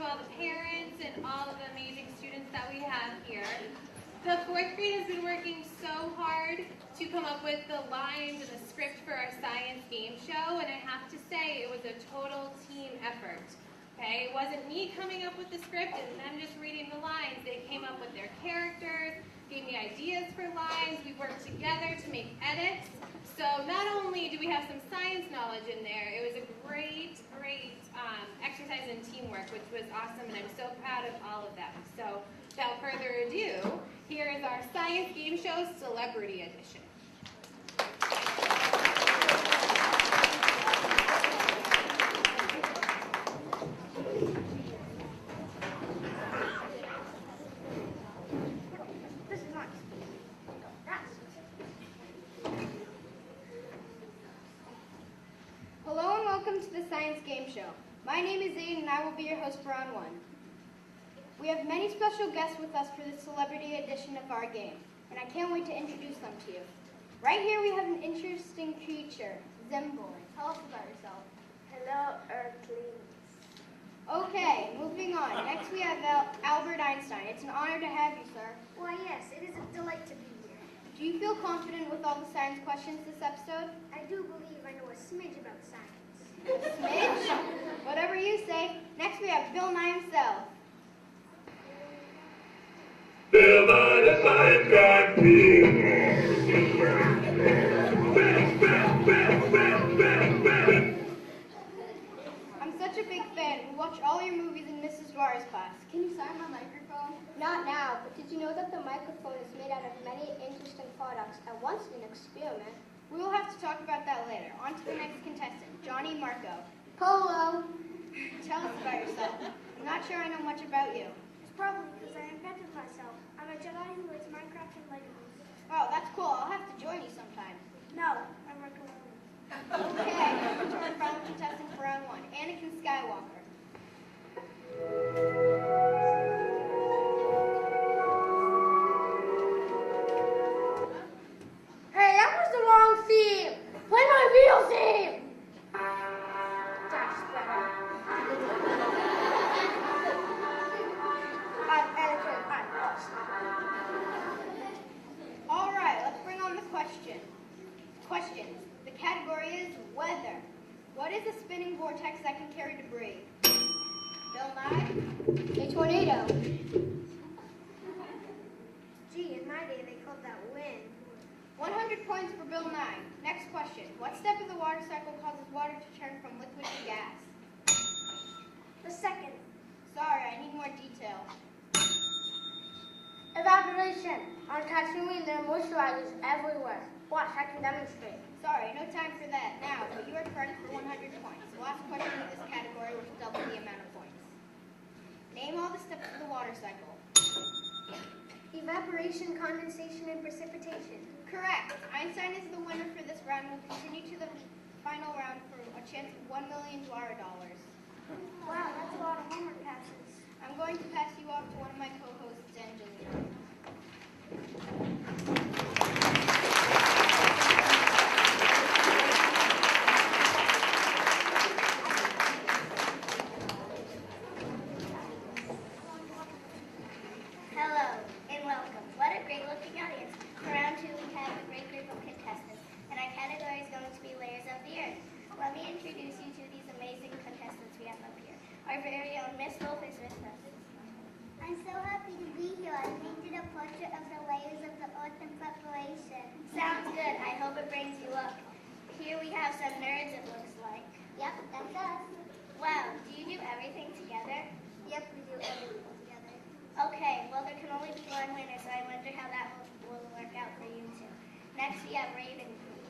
all the parents and all of the amazing students that we have here. The fourth grade has been working so hard to come up with the lines and the script for our science game show, and I have to say it was a total team effort. Okay, it wasn't me coming up with the script and them just reading the lines. They came up with their characters, gave me ideas for lines. We worked together to make edits. So not only do we have some science knowledge in there, it was a great exercise in teamwork, which was awesome, and I'm so proud of all of them. So without further ado, here is our Science Game Show Celebrity Edition. Hello and welcome to the Science Game Show. My name is Zane and I will be your host for round one. We have many special guests with us for this celebrity edition of our game, and I can't wait to introduce them to you. Right here we have an interesting creature, Zimboy. Tell us about yourself. Hello, Earthlings. Okay, moving on. Next we have Albert Einstein. It's an honor to have you, sir. Why, yes, it is a delight to be here. Do you feel confident with all the science questions this episode? I do believe I know a smidge about science. A smidge? Whatever you say. Next we have Bill Nye himself. Bill Nye the Science Guy. I'm such a big fan. We watch all your movies in Mrs. Dwyer's class. Can you sign my microphone? Not now, but did you know that the microphone is made out of many interesting products and once an experiment? We will have to talk about that later. On to the next contestant, Johnny Marco. Hello. Tell us about yourself. I'm not sure I know much about you. It's probably because I invented myself. I'm a Jedi who likes Minecraft and Legos. Oh, that's cool. I'll have to join you sometime. No, I work alone. Okay, to our final contestant for round one, Anakin Skywalker. Hey, that was the wrong theme. Play my real theme. That's better. I'm Anakin. I'm awesome. All right, let's bring on the questions. The category is weather. What is a spinning vortex that can carry debris? Bill Nye? A tornado. Gee, in my day they called that wind. 100 points for Bill Nye. Next question. What step of the water cycle causes water to turn from liquid to gas? The second. Sorry, I need more detail. Evaporation. On Tsunami, there are moisturizers everywhere. Watch, I can demonstrate. Sorry, no time for that now, but you are correct for 100 points. The last question in this category will double the amount of points. Name all the steps of the water cycle. Evaporation, condensation, and precipitation. Correct. Einstein is the winner for this round. We'll continue to the final round for a chance of $1 million dollars. Wow, that's a lot of homework passes. I'm going to pass you off to one of my co-hosts, Angelina. Hello and welcome. What a great looking audience. For round two, we have a great group of contestants, and our category is going to be layers of the earth. Let me introduce you to these amazing contestants we have up here. Our very own Miss Wolf is with us. I'm so happy to be here. I painted a portrait of the layers of the earth in preparation. Sounds good. I hope it brings you luck. Here we have some nerds, it looks like. Yep, that's us. Wow, do you do everything together? Yep, we do everything together. Okay, well there can only be one winner, so I wonder how that will work out for you two. Next we have Raven Queen.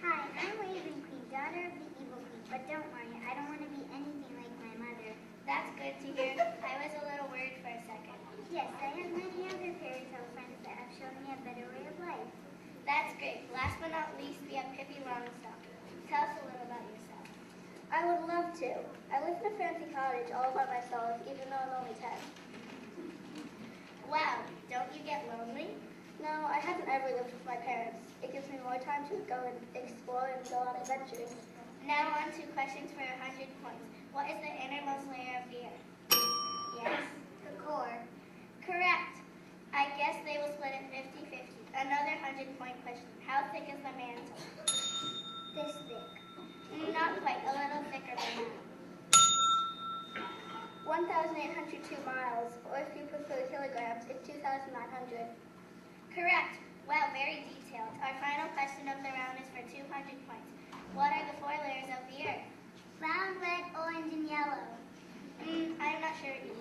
Hi, I'm Raven Queen, daughter of the Evil Queen. But don't worry, I don't want to be anything like my mother. That's good to hear. I was a little worried for a second. Yes, I have many other fairy tale friends that have shown me a better way of life. That's great. Last but not least, we have Pippi Longstocking. Tell us a little about yourself. I would love to. I live in a fancy cottage all by myself, even though I'm only 10. Wow, don't you get lonely? No, I haven't ever lived with my parents. It gives me more time to go and explore and go on adventures. Now on to questions for 100 points. What is the innermost layer of the earth? Yes. The core. Correct. I guess they will split it 50-50. Another 100-point question. How thick is the mantle? This thick. Not quite. A little thicker than that. 1,802 miles, or if you prefer kilograms, it's 2,900. Correct. Wow, very detailed. Our final question of the round is for 200 points. What are the 4 layers of the earth? Brown, red, orange, and yellow. I'm not sure either.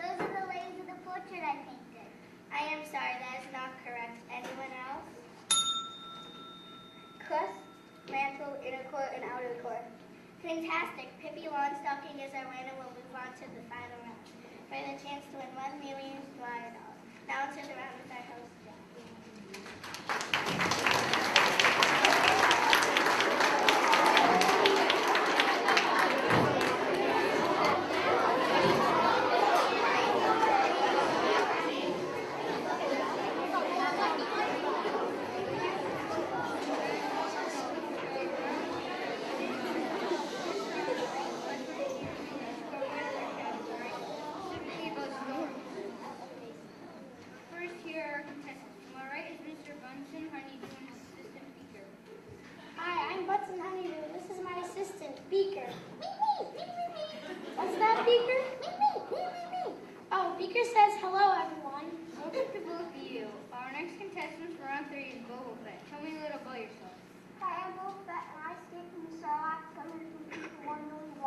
Those are the layers of the portrait I painted. I am sorry, that is not correct. Anyone else? Crust, mantle, inner core, and outer core. Fantastic. Pippi Longstocking is our winner. We'll move on to the final round for the chance to win $1 million. Now to the round with our host, Hi, I'm Butson Honeydew. This is my assistant, Beaker. What's that, Beaker? Oh, Beaker says hello, everyone. Welcome to both of you. Our next contestant for round 3 is Boba Fett. Tell me a little about yourself. Hi, I'm Boba Fett, and I skate from the Sarlacc, coming to compete for $1 million.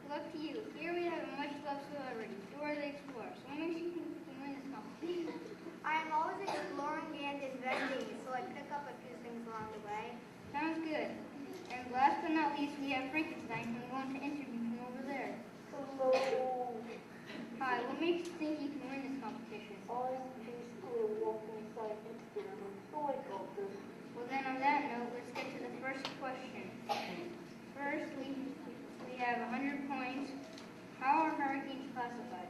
Luck to you. Here we have a much-loved celebrity. Who are they explore? So what makes you think you can win this competition? I am always exploring and investing, so I pick up a few things along the way. Sounds good. And last but not least, we have Frankenstein, who we want to interview from over there. Hello. Hi, what makes you think you can win this competition? I'm basically a walking science experiment, so I got this. Well then, on that note, let's get to the first question. First, we have 100 points. How are hurricanes classified?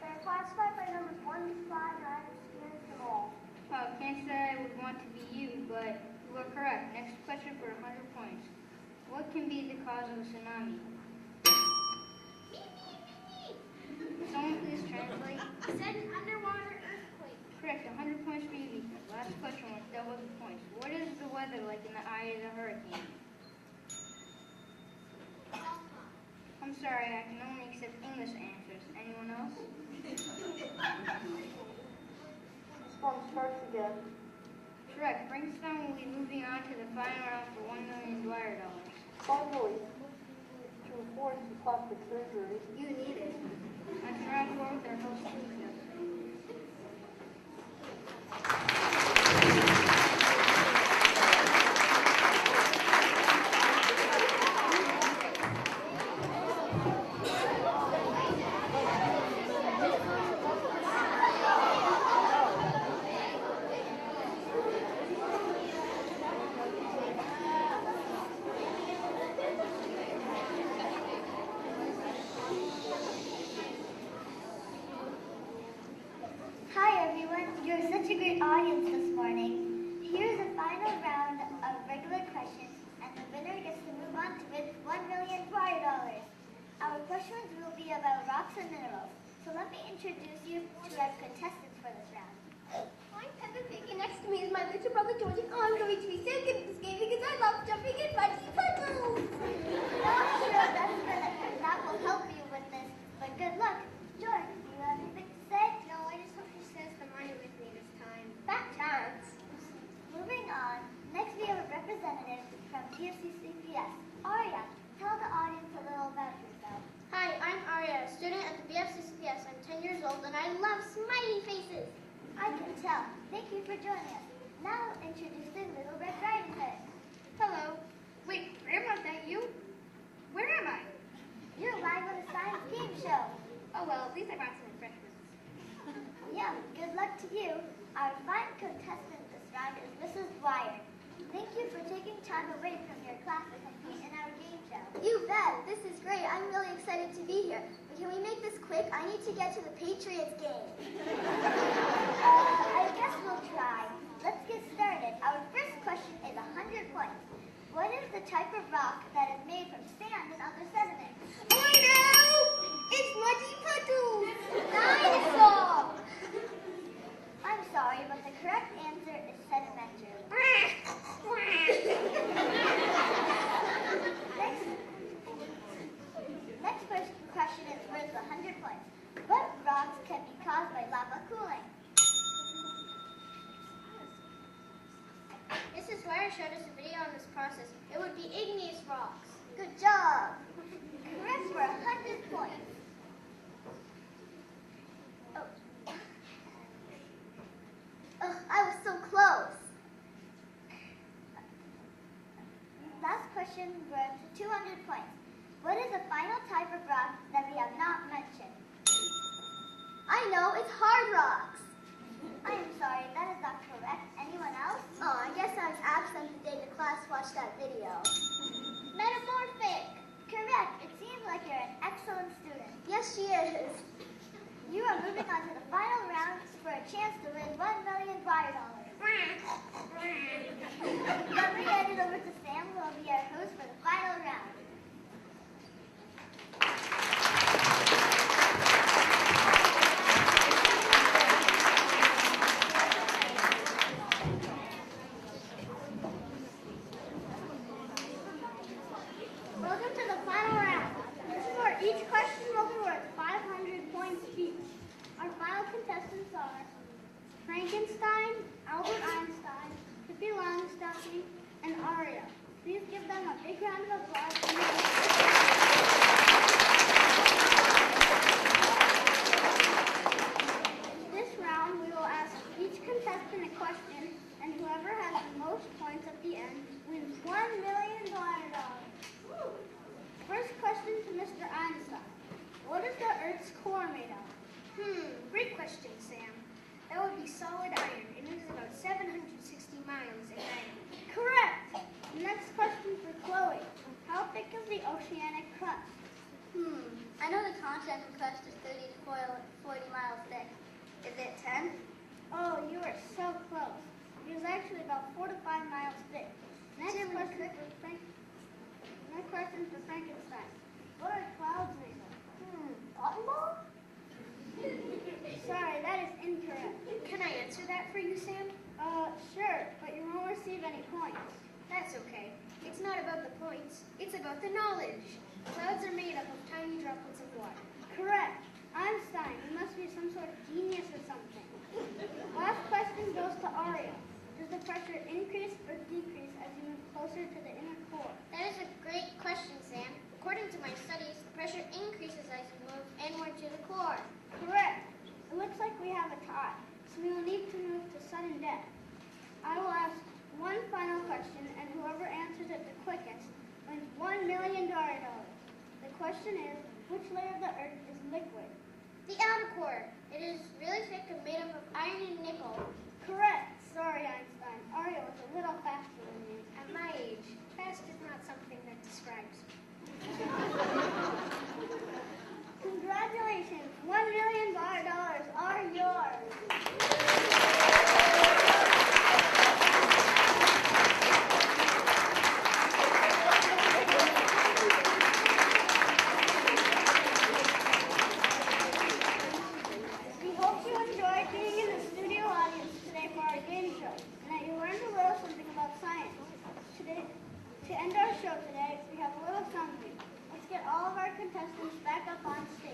They're classified by numbers 1 to 5, and I've experienced them all. Well, can't say I would want to be you, but you are correct. Next question for 100 points. What can be the cause of a tsunami? Someone please translate. I said an underwater earthquake. Correct, 100 points for you, Ethan. Last question with double the points. What is the weather like in the eye of the hurricane? I'm sorry, I can only accept English answers. Anyone else? Storm starts again. Correct. Frankenstein will be moving on to the final round for $1 million. Finally, to enforce the plastic surgery. You need it. On to round 4 with our host, Lisa. Hi everyone, you're such a great audience this morning. Here's a final round of regular questions, and the winner gets to move on to win $1 million. Our questions will be about rocks and minerals. So let me introduce you to our contestants for this round. I'm Peppa Pig, and next to me is my little brother George, and I'm going to be so good at this game because I love jumping in fudgy puddles. Not sure that will help you with this, but good luck. George, do you have anything to say? No, I just hope she says the money with me this time. Fat chance. Moving on, next we have a representative from CBS. Aria, tell the audience a little about yourself. Hi, I'm Aria, a student at the BFCCPS. I'm 10 years old, and I love smiley faces. I can tell. Thank you for joining us. Now introducing Little Red Riding Hood. Hello. Wait, Grandma, is that you? Where am I? You're live on the science game show. Oh well, at least I brought some refreshments. Yeah, good luck to you. Our final contestant this round is Mrs. Dwyer. Thank you for taking time away from your class to compete in our game show. You bet. This is great. I'm really excited to be here. But can we make this quick? I need to get to the Patriots game. I guess we'll try. Let's get started. Our first question is 100 points. What is the type of rock that is made from sand and other sediments? the correct answer is sedimentary. Next question is worth 100 points. What rocks can be caused by lava cooling? Mrs. Wire showed us a video on this process. It would be igneous rocks. Good job. Correct for 100 points. Oh, I was so close. Last question worth 200 points. What is the final type of rock that we have not mentioned? I know, it's hard rocks. I am sorry, that is not correct. Anyone else? Oh, I guess I was absent the day the class watched that video. Metamorphic. Correct. It seems like you're an excellent student. Yes, she is. You are moving on to the final round for a chance to win $1 million $5. Let me hand it over to Sam, who will be our host for the final round. Welcome to the final round. This is where each question will be worth 500 points each. Our final contestants are Frankenstein, Albert Einstein, Pippi Longstocking, and Aria. Please give them a big round of applause. This round, we will ask each contestant a question, and whoever has the most points at the end wins $1 million. First question to Mr. Einstein. What is the Earth's core made of? Great question, Sam. That would be solid iron, and it is about 760 miles in diameter. Correct. Next question for Chloe. How thick is the oceanic crust? I know the continental crust is 30 to 40 miles thick. Is it 10? Oh, you are so close. It is actually about 4 to 5 miles thick. Next question for Frankenstein. What are clouds made of? Cotton ball? Sorry, that is incorrect. Can I answer that for you, Sam? Sure, but you won't receive any points. That's okay. It's not about the points. It's about the knowledge. Clouds are made up of tiny droplets of water. Correct. Einstein, you must be some sort of genius or something. Last question goes to Aria. Does the pressure increase or decrease as you move closer to the inner core? That is a great question, Sam. According to my studies, the pressure increases as you move inward to the core. Correct. It looks like we have a tie, so we will need to move to sudden death. I will ask one final question, and whoever answers it the quickest wins $1 million. The question is, which layer of the Earth is liquid? The outer core. It is really thick and made up of iron and nickel. Correct. Sorry, Einstein. Aria was a little faster than you. At my age, fast is not something that describes me. Congratulations. $1 million are yours. We hope you enjoyed being in the studio audience today for our game show, and that you learned a little something about science. Today, to end our show today, we have a little something. Let's get all of our contestants back up on stage.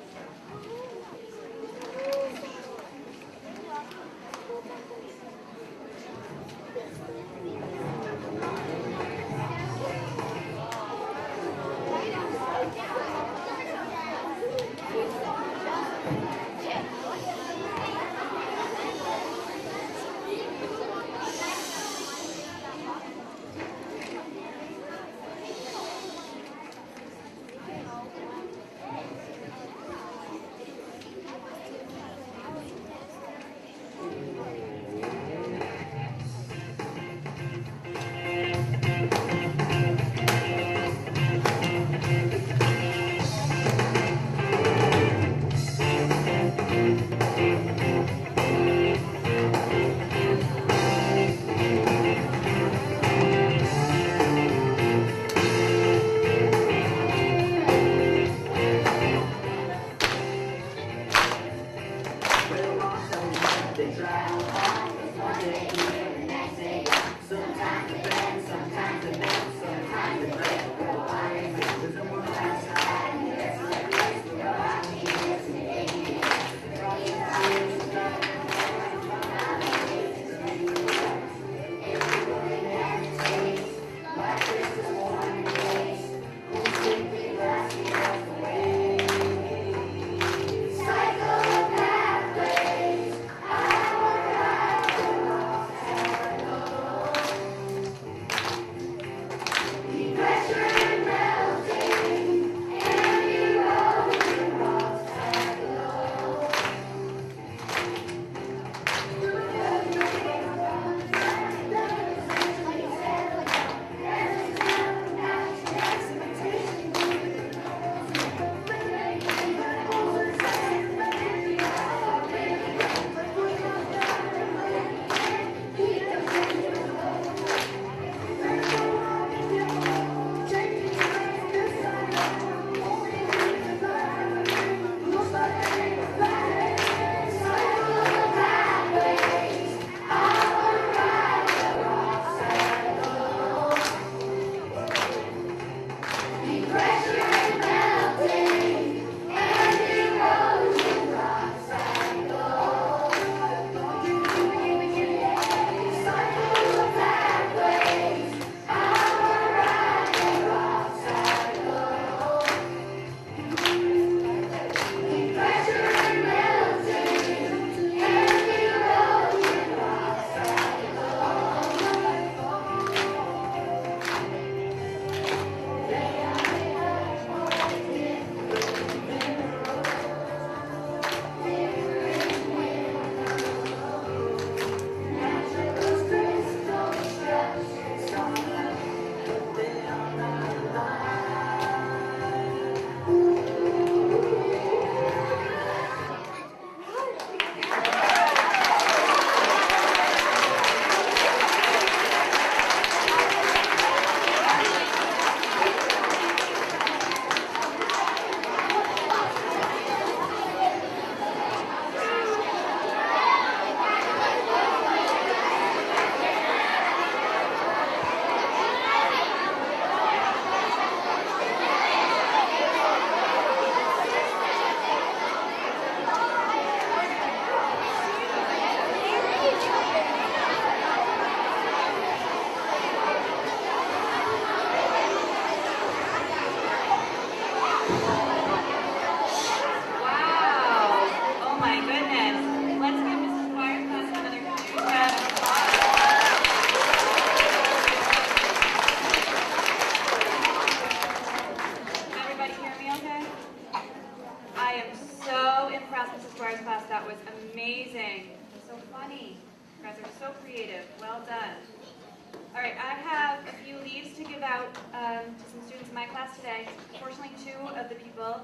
leaves to give out to some students in my class today. Unfortunately, 2 of the people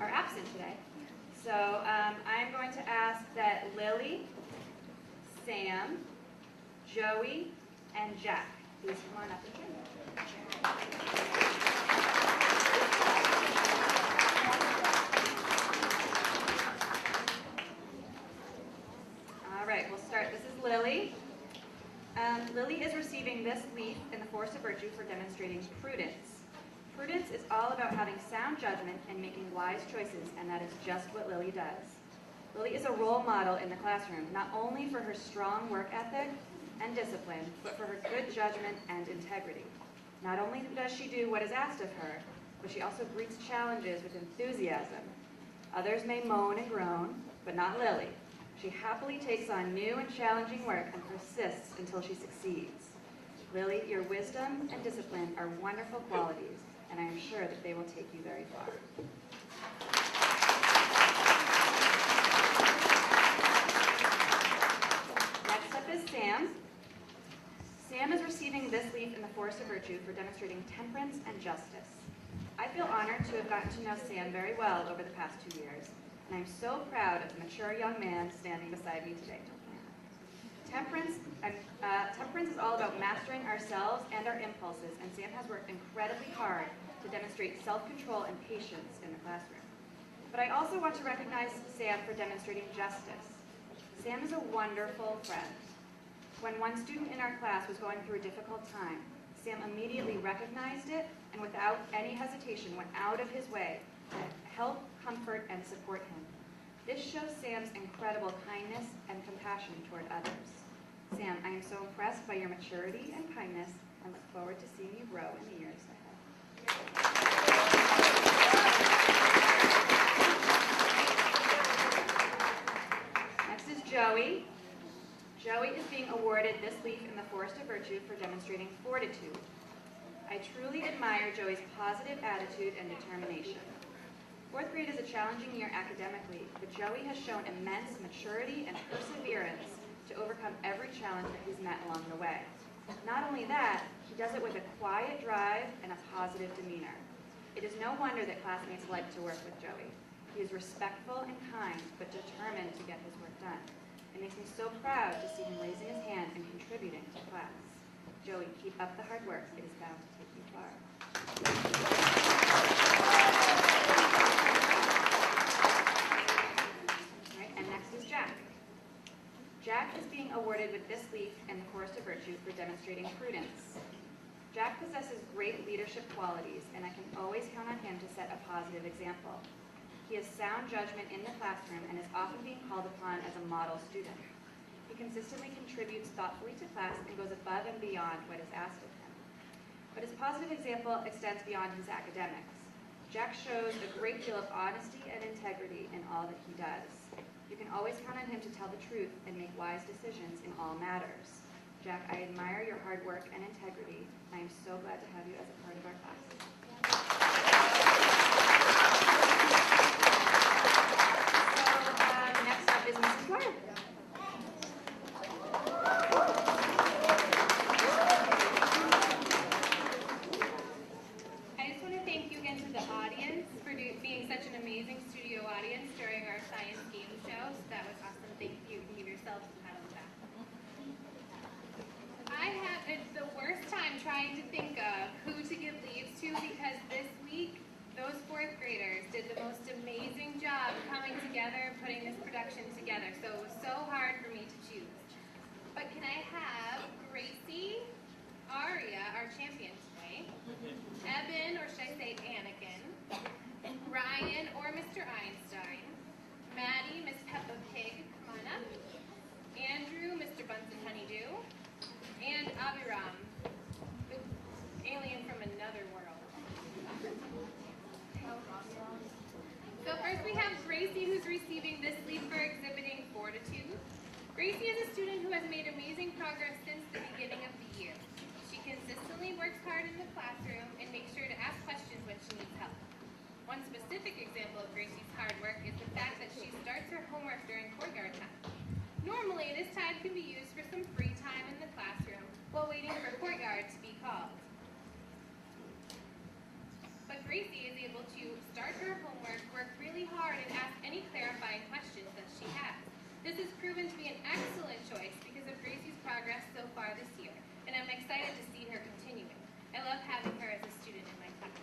are absent today. So I'm going to ask that Lily, Sam, Joey, and Jack please come on up and join me. All right, we'll start. This is Lily. Lily is receiving this leaf in the Force of Virtue for demonstrating prudence. Prudence is all about having sound judgment and making wise choices, and that is just what Lily does. Lily is a role model in the classroom, not only for her strong work ethic and discipline, but for her good judgment and integrity. Not only does she do what is asked of her, but she also greets challenges with enthusiasm. Others may moan and groan, but not Lily. She happily takes on new and challenging work and persists until she succeeds. Lily, your wisdom and discipline are wonderful qualities, and I am sure that they will take you very far. Next up is Sam. Sam is receiving this leaf in the Force of Virtue for demonstrating temperance and justice. I feel honored to have gotten to know Sam very well over the past 2 years, and I'm so proud of the mature young man standing beside me today. Temperance is all about mastering ourselves and our impulses, and Sam has worked incredibly hard to demonstrate self-control and patience in the classroom. But I also want to recognize Sam for demonstrating justice. Sam is a wonderful friend. When one student in our class was going through a difficult time, Sam immediately recognized it and without any hesitation went out of his way to help, comfort, and support him. This shows Sam's incredible kindness and compassion toward others. Sam, I am so impressed by your maturity and kindness and look forward to seeing you grow in the years ahead. Next is Joey. Joey is being awarded this leaf in the Force of Virtue for demonstrating fortitude. I truly admire Joey's positive attitude and determination. 4th grade is a challenging year academically, but Joey has shown immense maturity and perseverance to overcome every challenge that he's met along the way. Not only that, he does it with a quiet drive and a positive demeanor. It is no wonder that classmates like to work with Joey. He is respectful and kind, but determined to get his work done. It makes me so proud to see him raising his hand and contributing to class. Joey, keep up the hard work. It is bound to take you far. All right, and next is Jack. Jack is being awarded with this leaf in the Force of Virtue for demonstrating prudence. Jack possesses great leadership qualities, and I can always count on him to set a positive example. He has sound judgment in the classroom and is often being called upon as a model student. He consistently contributes thoughtfully to class and goes above and beyond what is asked of him. But his positive example extends beyond his academics. Jack shows a great deal of honesty and integrity in all that he does. You can always count on him to tell the truth and make wise decisions in all matters. Jack, I admire your hard work and integrity. I am so glad to have you as a part of our class. Next up is Mrs. Dwyer. I just want to thank you again to the audience for being such an amazing studio audience during our science game show. So that was awesome. Thank you. Give yourselves a pat on the back. It's the worst time trying to think of who to give leaves to because this week those 4th graders did the most amazing job coming together and putting this production together. So it was so hard for me to choose. But can I have Gracie, Aria, our champion today, Evan, or should I say Anakin, Ryan, or Mr. Einstein, Maddie, Miss Peppa Pig, come on up, Andrew, Mr. Bunsen Honeydew, and Abiram, the alien from another world. So first we have Gracie, who's receiving this leaf for exhibiting fortitude. Gracie is a student who has made amazing progress since the beginning of the year. She consistently works hard in the classroom and makes sure to ask questions when she needs help. One specific example of Gracie's hard work is the fact that she starts her homework during courtyard time. Normally, this time can be used for some free time in the classroom while waiting for courtyard to be called. Gracie is able to start her homework, work really hard, and ask any clarifying questions that she has. This has proven to be an excellent choice because of Gracie's progress so far this year, and I'm excited to see her continuing. I love having her as a student in my class.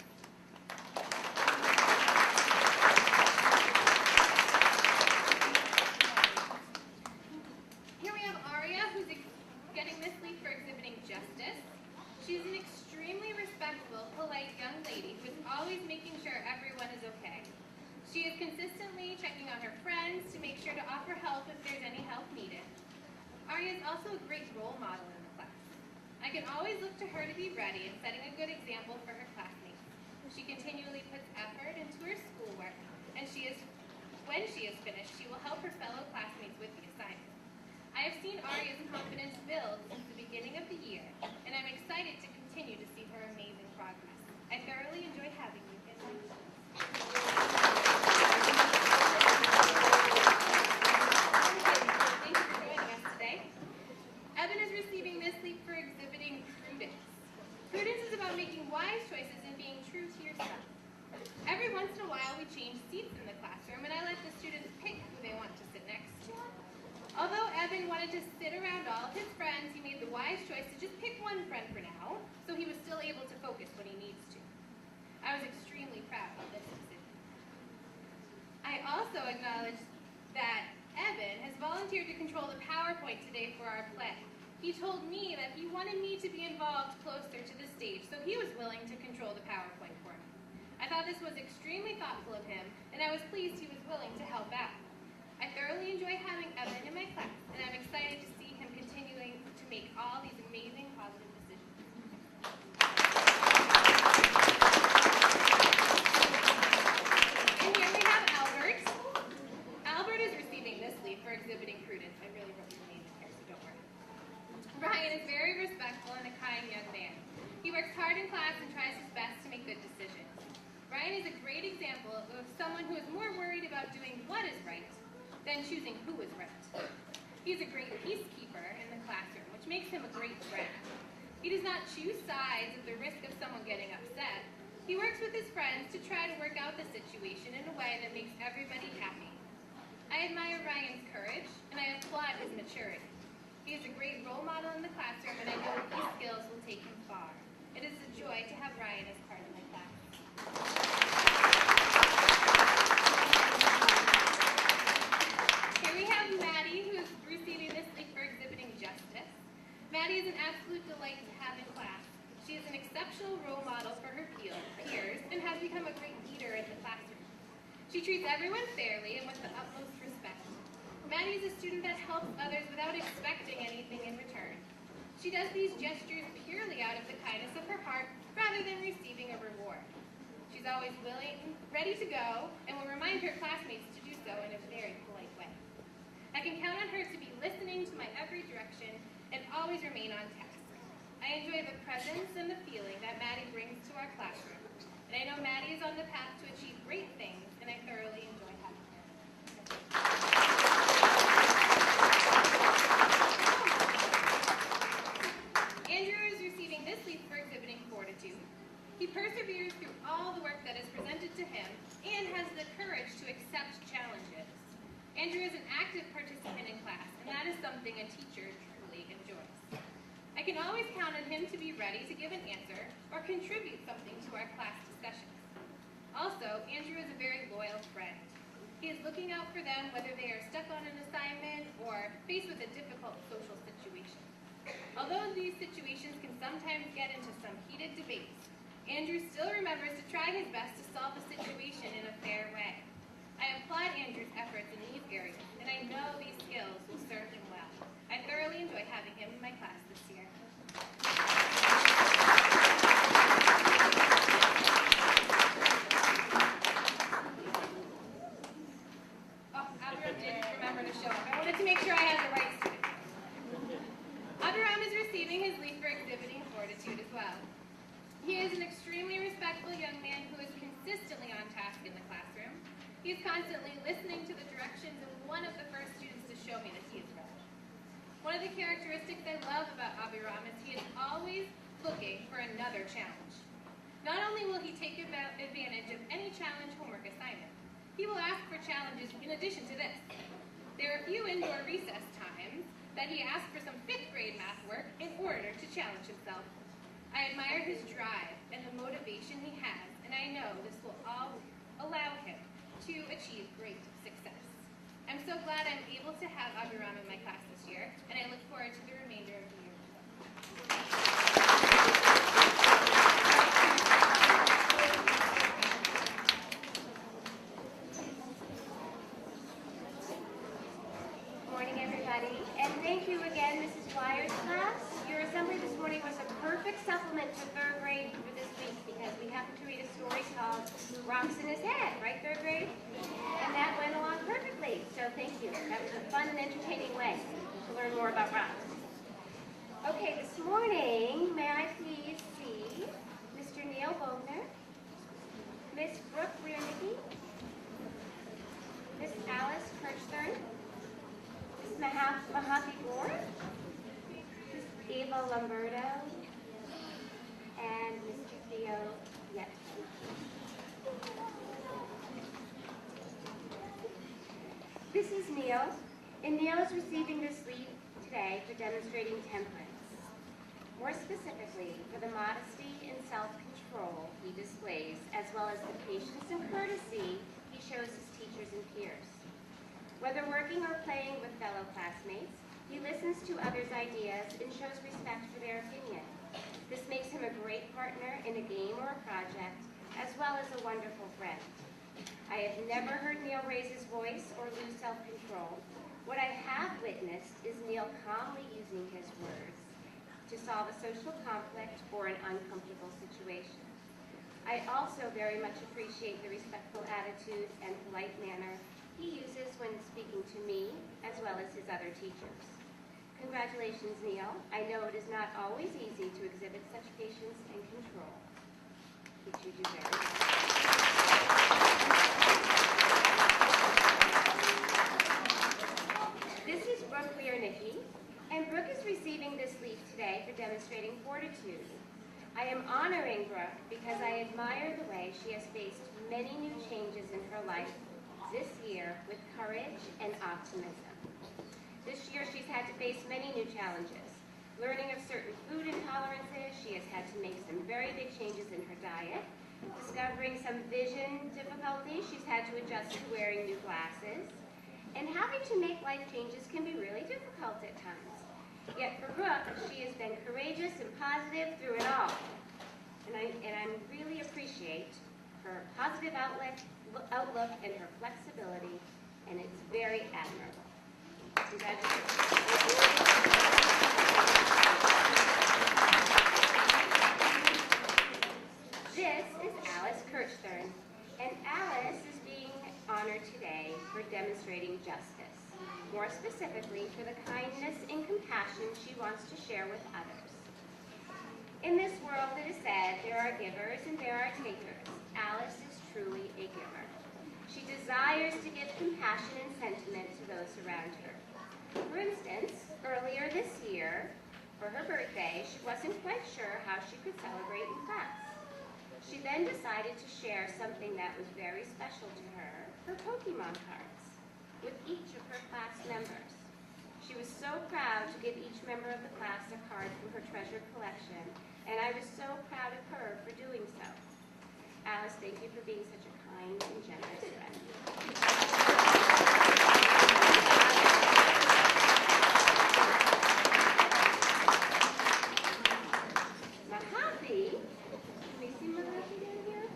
Here we have Aria, who's getting this leaf for exhibiting justice. She's an extremely respectful, polite young lady who is always making sure everyone is okay. She is consistently checking on her friends to make sure to offer help if there's any help needed. Aria is also a great role model in the class. I can always look to her to be ready and setting a good example for her classmates. She continually puts effort into her schoolwork, and when she is finished, she will help her fellow classmates with the assignment. I have seen Aria's confidence build since the beginning of the year, and I'm excited to continue to see her amazing progress. I thoroughly enjoy having you in my class. Thank you for joining us today. Evan is receiving this leaf for exhibiting prudence. Prudence is about making wise choices and being true to yourself. Every once in a while, we change seats in the classroom, and I let the students pick who they want to sit next to. Although Evan wanted to sit around all of his friends, he made the wise choice to just pick one friend for now, so he was still able to focus when he needs to. I was extremely proud of this decision. I also acknowledge that Evan has volunteered to control the PowerPoint today for our play. He told me that he wanted me to be involved closer to the stage, so he was willing to control the PowerPoint for me. I thought this was extremely thoughtful of him, and I was pleased he was willing to help out. I thoroughly enjoy having Evan in my class, and I'm excited to see him continuing to make all these amazing positive decisions. And here we have Albert. Albert is receiving this leaf for exhibiting prudence. I really wrote your name in here, so don't worry. Ryan is very respectful and a kind young man. He works hard in class and tries his best to make good decisions. Ryan is a great example of someone who is more worried about doing what is right than choosing who is right. He is a great peacekeeper in the classroom, which makes him a great friend. He does not choose sides at the risk of someone getting upset. He works with his friends to try to work out the situation in a way that makes everybody happy. I admire Ryan's courage, and I applaud his maturity. He is a great role model in the classroom, and I know these skills will take him far. It is a joy to have Ryan as part of my class. Here we have Maddie, who is receiving this leaf for exhibiting justice. Maddie is an absolute delight to have in class. She is an exceptional role model for her peers and has become a great leader in the classroom. She treats everyone fairly and with the utmost respect. Maddie is a student that helps others without expecting anything in return. She does these gestures purely out of the kindness of her heart rather than receiving a reward. She's always willing, ready to go, and will remind her classmates to do so in a very polite way. I can count on her to be listening to my every direction and always remain on task. I enjoy the presence and the feeling that Maddie brings to our classroom, and I know Maddie is on the path to achieve great things, and I thoroughly enjoy having her. Andrew is receiving this leaf for exhibiting fortitude. He perseveres through all the work that is presented to him and has the courage to accept challenges. Andrew is an active participant in class, and that is something a teacher truly enjoys. I can always count on him to be ready to give an answer or contribute something to our class discussions. Also, Andrew is a very loyal friend. He is looking out for them whether they are stuck on an assignment or faced with a difficult social situation. Although these situations can sometimes get into some heated debates, Andrew still remembers to try his best to solve the situation in a fair way. I applaud Andrew's efforts in these areas, and I know these skills will serve him well. I thoroughly enjoy having him in my class this year. Oh, Abram didn't remember to show up. I wanted to make sure I had the right student. Abram is receiving his leaf for exhibiting fortitude as well. He is an extremely respectful young man who is consistently on task in the classroom. He is constantly listening to the directions and one of the first students to show me that he is ready. One of the characteristics I love about Abhiram is he is always looking for another challenge. Not only will he take advantage of any challenge homework assignment, he will ask for challenges in addition to this. There are few indoor recess times that he asks for some 5th grade math work in order to challenge himself. I admire his drive and the motivation he has, and I know this will all allow him to achieve great success. I'm so glad I'm able to have Abiram in my class this year, and I look forward to the remainder of the year. Morning, everybody, and thank you again, Mrs. Wyer's class. Your assembly this morning was a perfect supplement to 3rd grade for this week because we happened to read a story called Rocks in His Head, right, 3rd grade? And that went along perfectly, so thank you. That was a fun and entertaining way to learn more about rocks. Okay, this morning, may I please see Mr. Neil Bogner, Miss Brooke Wiernicki, Miss Alice Kirchthorne, Miss Mahape Gore, Miss Ava Lombardo, and Mr. Theo Yetman. This is Neil, and Neil is receiving this leave today for demonstrating temperance. More specifically, for the modesty and self-control he displays, as well as the patience and courtesy he shows his teachers and peers. Whether working or playing with fellow classmates, he listens to others' ideas and shows respect for their opinion. This makes him a great partner in a game or a project, as well as a wonderful friend. I have never heard Neil raise his voice or lose self-control. What I have witnessed is Neil calmly using his words to solve a social conflict or an uncomfortable situation. I also very much appreciate the respectful attitude and polite manner he uses when speaking to me, as well as his other teachers. Congratulations, Neil. I know it is not always easy to exhibit such patience and control, which you do very well. This is Brooke Wiernicki, and Brooke is receiving this leaf today for demonstrating fortitude. I am honoring Brooke because I admire the way she has faced many new changes in her life this year with courage and optimism. This year she's had to face many new challenges. Learning of certain food intolerances, she has had to make some very big changes in her diet. Discovering some vision difficulties, she's had to adjust to wearing new glasses. And having to make life changes can be really difficult at times. Yet for Brooke, she has been courageous and positive through it all. And I really appreciate her positive outlook and her flexibility, and it's very admirable. Congratulations. This is Alice Kirchthorne, and Alice is being honored today for demonstrating justice. More specifically, for the kindness and compassion she wants to share with others. In this world, it is said, there are givers and there are takers. Alice is truly a giver. She desires to give compassion and sentiment to those around her. For instance, earlier this year, for her birthday, she wasn't quite sure how she could celebrate in class. She then decided to share something that was very special to her Pokemon cards, with each of her class members. She was so proud to give each member of the class a card from her treasured collection, and I was so proud of her for doing so. Alice, thank you for being such a kind and generous friend. Mahape, can we see Mahape down here?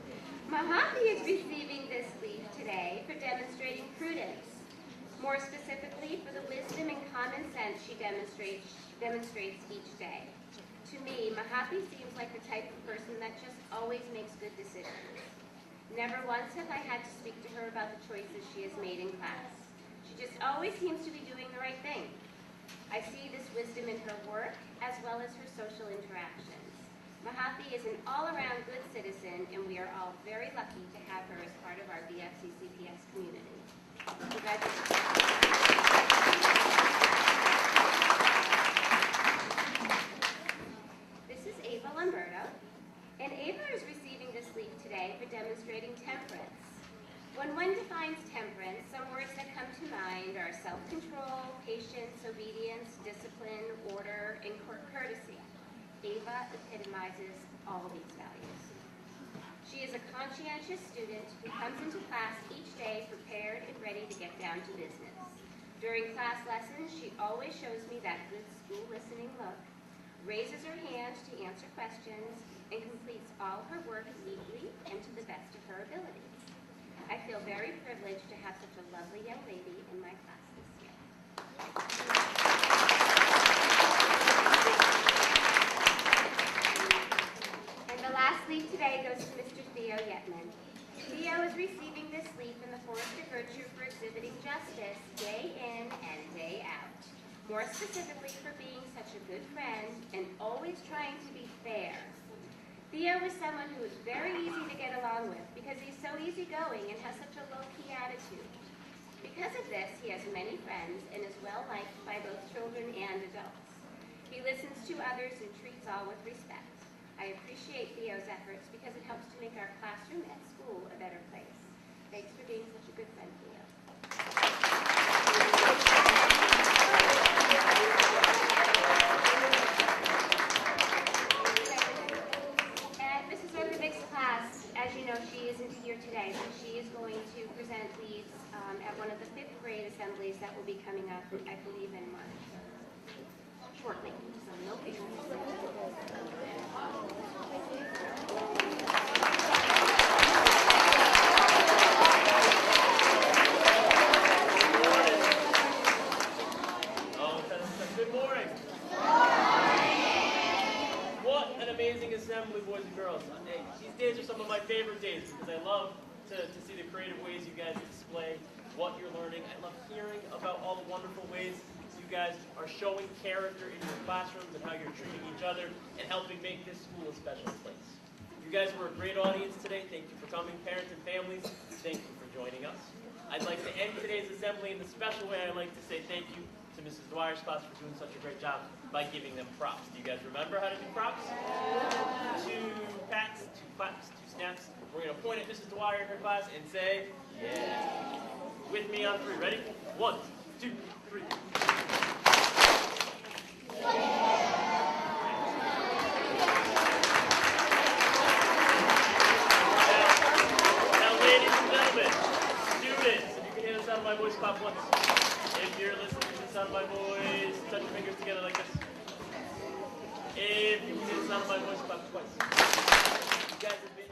Mahape is receiving this leaf today for demonstrating prudence. More specifically, for the wisdom and common sense she demonstrates each day. To me, Mahape seems like the type of person that just always makes good decisions. Never once have I had to speak to her about the choices she has made in class. She just always seems to be doing the right thing. I see this wisdom in her work as well as her social interactions. Mahape is an all-around good citizen, and we are all very lucky to have her as part of our BFC CPS community. Congratulations. This is Ava Lombardo, and Ava is receiving Independence, obedience, discipline, order, and courtesy. Ava epitomizes all these values. She is a conscientious student who comes into class each day prepared and ready to get down to business. During class lessons, she always shows me that good school listening look, raises her hand to answer questions, and completes all her work neatly and to the best of her abilities. I feel very privileged to have such a lovely young lady in my class this year. And the last leaf today goes to Mr. Theo Yetman. Theo is receiving this leaf in the Forrester Virtue for exhibiting justice day in and day out. More specifically for being such a good friend and always trying to be fair. Theo is someone who is very easy to get along with because he's so easygoing and has such a low-key attitude. Because of this, he has many friends and is well-liked by both children and adults. He listens to others and treats all with respect. I appreciate Theo's efforts because it helps to make our classroom at school a better place. Thanks for being such a good friend, Theo. And Mrs. Orkovic's class, as you know, she isn't here today, but she is going to present these at one of the 5th grade assemblies that will be coming up, I believe, in March. Shortly. So no patience. Good morning. What an amazing assembly, boys and girls. These days are some of my favorite days because I love to see the creative ways you guys display what you're learning. I love hearing about all the wonderful ways you guys are showing character in your classrooms and how you're treating each other and helping make this school a special place. You guys were a great audience today. Thank you for coming, parents and families. Thank you for joining us. I'd like to end today's assembly in the special way. I'd like to say thank you to Mrs. Dwyer's class for doing such a great job by giving them props. Do you guys remember how to do props? 2 pats, 2 claps, 2 snaps. We're going to point at Mrs. Dwyer in her class and say, yeah. With me on 3. Ready? 1, 2, 3. Now, ladies and gentlemen, students, if you can hear the sound of my voice, clap once. If you're listening to the sound of my voice, touch your fingers together like this. If you can hear the sound of my voice, clap twice. You guys have been